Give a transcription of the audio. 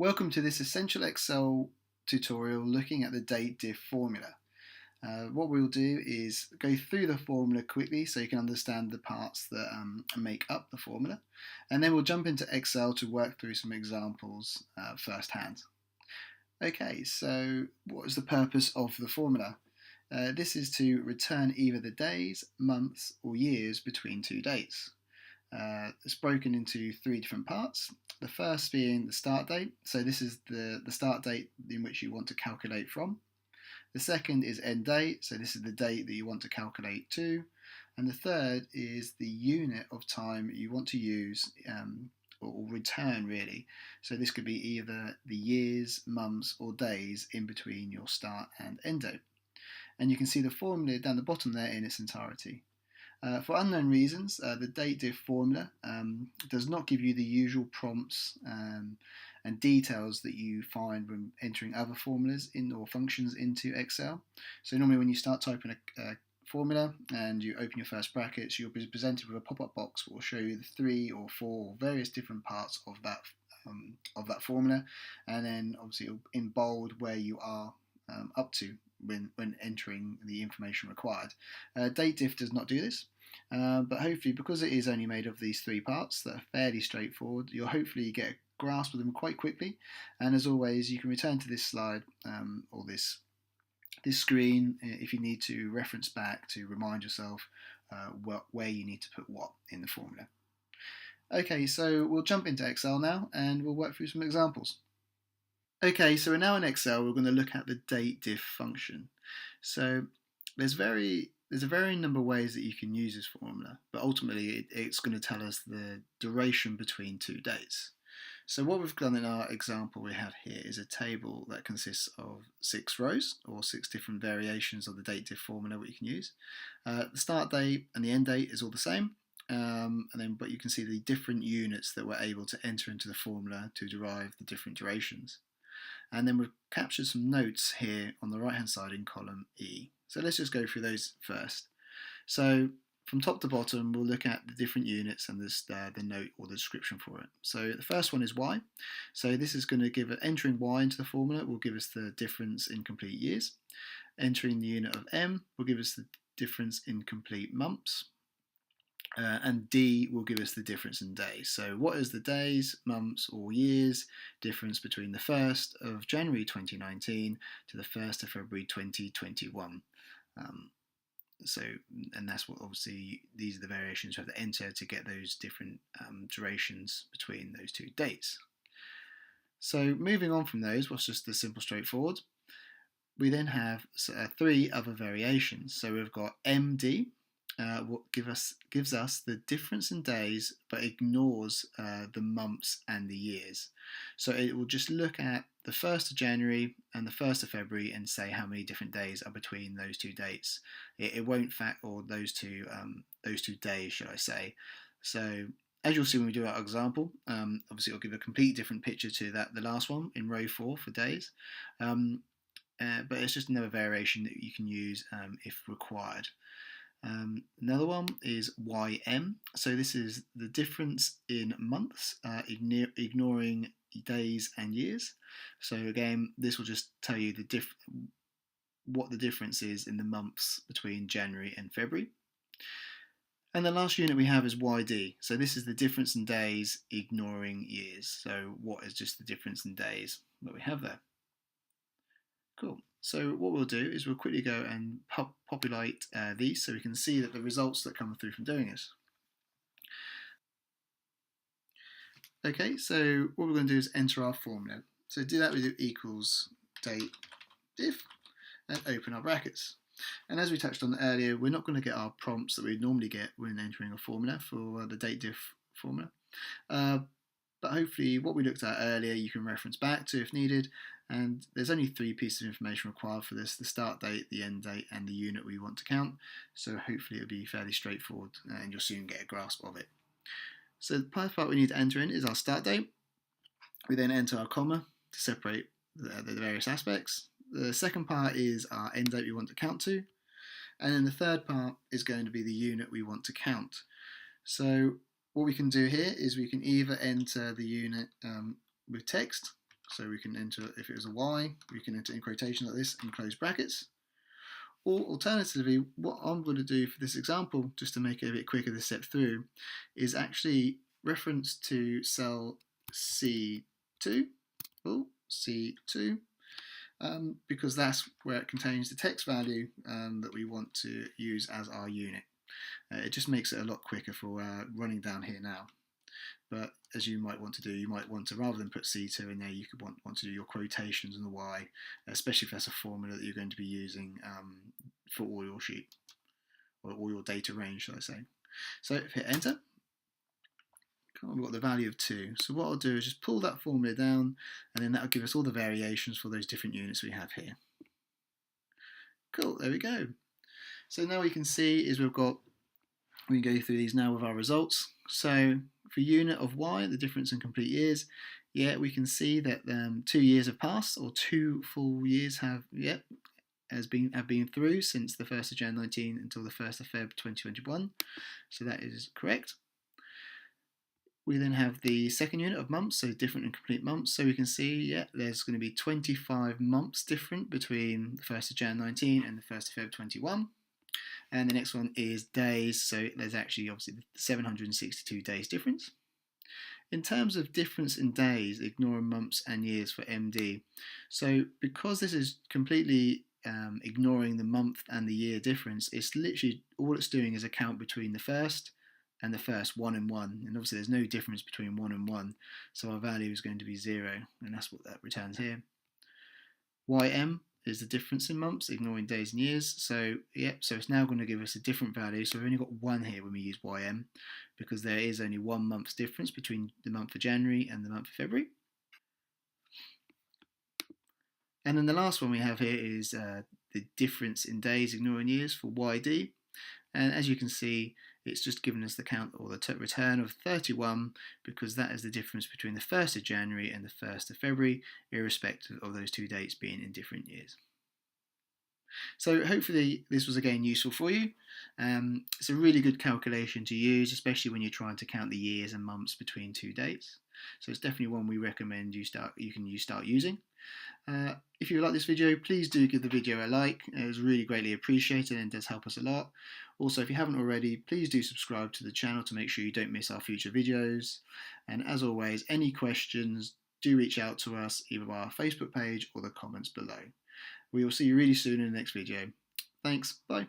Welcome to this essential Excel tutorial looking at the DATEDIF formula. What we'll do is go through the formula quickly so you can understand the parts that make up the formula, and then we'll jump into Excel to work through some examples firsthand. Okay, so what is the purpose of the formula? This is to return either the days, months or years between two dates. It's broken into three different parts. The first being the start date, so this is the start date in which you want to calculate from. The second is end date, so this is the date that you want to calculate to. And the third is the unit of time you want to use or return really. So this could be either the years, months or days in between your start and end date. And you can see the formula down the bottom there in its entirety. For unknown reasons, the DATEDIF formula does not give you the usual prompts and details that you find when entering other formulas or functions into Excel. So normally when you start typing a formula and you open your first brackets, you'll be presented with a pop-up box that will show you the 3 or 4 or various different parts of that formula, and then obviously in bold where you are up to when entering the information required. DATEDIF does not do this, but hopefully because it is only made of these 3 parts that are fairly straightforward, you'll hopefully get a grasp of them quite quickly, and as always you can return to this slide or this screen if you need to reference back to remind yourself where you need to put what in the formula. Okay, so we'll jump into Excel now and we'll work through some examples. Okay, so we're now in Excel. We're going to look at the DATEDIF function. So there's a varying number of ways that you can use this formula, but ultimately it's going to tell us the duration between two dates. So what we've done in our example we have here is a table that consists of 6 rows or 6 different variations of the DATEDIF formula that you can use. The start date and the end date is all the same, but you can see the different units that we're able to enter into the formula to derive the different durations. And then we've captured some notes here on the right hand side in column E. So let's just go through those first. So from top to bottom we'll look at the different units and the note or the description for it. So the first one is Y. So this is going to give entering Y into the formula will give us the difference in complete years. Entering the unit of M will give us the difference in complete months. And D will give us the difference in days. So what is the days, months or years difference between the 1st of January 2019 to the 1st of February 2021? And that's what obviously these are the variations you have to enter to get those different durations between those two dates. So moving on from those, what's just the simple straightforward, we then have 3 other variations. So we've got MD. What gives us the difference in days but ignores the months and the years. So it will just look at the 1st of January and the 1st of February and say how many different days are between those two dates. It won't or those two days, should I say. So as you'll see when we do our example, obviously it'll give a completely different picture to the last one in row 4 for days. But it's just another variation that you can use if required. Another one is YM. So this is the difference in months, ignoring days and years. So again, this will just tell you what the difference is in the months between January and February. And the last unit we have is YD. So this is the difference in days ignoring years. So what is just the difference in days that we have there? Cool. So what we'll do is we'll quickly go and populate these so we can see that the results that come through from doing this. Okay, so what we're going to do is enter our formula. So to do that we do equals DATEDIF and open our brackets. And as we touched on earlier, we're not going to get our prompts that we normally get when entering a formula for the DATEDIF formula. But hopefully what we looked at earlier you can reference back to if needed, and there's only 3 pieces of information required for this: the start date, the end date and the unit we want to count. So hopefully it'll be fairly straightforward and you'll soon get a grasp of it. So the first part we need to enter in is our start date. We then enter our comma to separate the various aspects. The second part is our end date we want to count to, and then the third part is going to be the unit we want to count. So what we can do here is we can either enter the unit with text, So we can enter, if it was a y, we can enter in quotations like this in closed brackets. Or alternatively, what I'm going to do for this example, just to make it a bit quicker to step through, is actually reference to cell C2, C2, because that's where it contains the text value that we want to use as our unit. It just makes it a lot quicker for running down here now. But as you might want to do, you might want to, rather than put C2 in there, you could want to do your quotations on the Y, especially if that's a formula that you're going to be using for all your sheet, or all your data range, shall I say. So if hit enter, we've got the value of 2. So what I'll do is just pull that formula down, and then that'll give us all the variations for those different units we have here. Cool, there we go. So now we can see is we can go through these now with our results. So for unit of Y, the difference in complete years, yeah, we can see that 2 years have passed, or 2 full years have been through since the 1st of Jan 19 until the 1st of Feb 2021. So that is correct. We then have the second unit of months, so different and complete months. So we can see, yeah, there's going to be 25 months different between the 1st of Jan 19 and the 1st of Feb 21. And the next one is days, so there's actually obviously 762 days difference. In terms of difference in days, ignoring months and years for MD, so because this is completely ignoring the month and the year difference, it's literally all it's doing is account between the first and the first, 1 and 1, and obviously there's no difference between 1 and 1, so our value is going to be 0, and that's what that returns here. YM is the difference in months, ignoring days and years. So so it's now going to give us a different value. So we've only got 1 here when we use YM, because there is only 1 month's difference between the month of January and the month of February. And then the last one we have here is the difference in days, ignoring years, for YD. And as you can see, it's just given us the count, or the return of 31, because that is the difference between the 1st of January and the 1st of February, irrespective of those 2 dates being in different years. So hopefully this was again useful for you. It's a really good calculation to use, especially when you're trying to count the years and months between 2 dates. So it's definitely one we recommend you start using. If you like this video, please do give the video a like. It was really greatly appreciated and does help us a lot. Also, if you haven't already, please do subscribe to the channel to make sure you don't miss our future videos. And as always, any questions, do reach out to us either via our Facebook page or the comments below. We will see you really soon in the next video. Thanks, bye.